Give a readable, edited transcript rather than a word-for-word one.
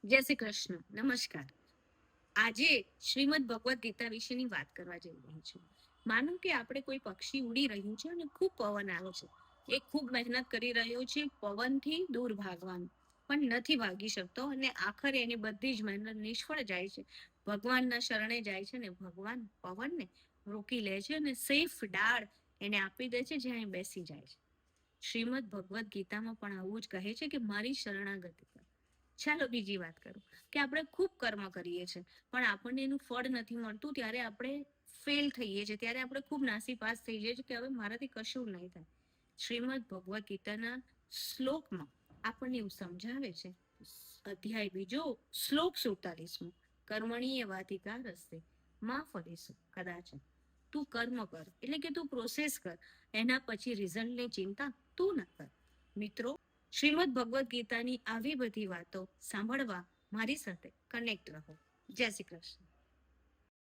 જય શ્રી કૃષ્ણ. નમસ્કાર. આજે શ્રીમદ ભગવદ્ ગીતા વિશેની વાત કરવા જઈ રહી છું. માનો કે આપણે કોઈ પક્ષી ઉડી રહ્યું છે અને ખૂબ પવન આવે છે. એ ખૂબ મહેનત કરી રહ્યો છે પવનથી દૂર ભાગવાનું, પણ નથી ભાગી શકતો અને આખરે એની બધી જ મહેનત નિષ્ફળ જાય છે. ભગવાનના શરણે જાય છે ને ભગવાન પવનને રોકી લે છે અને સેફ ડાળ એને આપી દે છે જ્યાં એ બેસી જાય છે. શ્રીમદ ભગવદ્ ગીતામાં પણ આવું જ કહે છે કે મારી શરણાગતિ કર. ચાલો બીજી વાત કરું કે આપણે ખૂબ કર્મ કરીએ છીએ પણ આપણને એનું ફળ નથી મળતું, ત્યારે આપણે ફેલ થઈએ છીએ, ત્યારે આપણે ખૂબ નાસીપાસ થઈ જઈએ છીએ કે હવે મારાથી કશું નહીં થાય. શ્રીમદ ભગવદ્ ગીતાના શ્લોકમાં આપણને એવું સમજાવે છે. અધ્યાય બીજો, શ્લોક 47, કર્મણીય વાધિકા રસ્તે માં ફરીશું કદાચ. તું કર્મ કર એટલે કે તું પ્રોસેસ કર, એના પછી રિઝલ્ટની ચિંતા તું ન કર. મિત્રો, શ્રીમદ ભગવદ્ ગીતાની આવી બધી વાતો સાંભળવા મારી સાથે કનેક્ટ રહો. જય શ્રી કૃષ્ણ.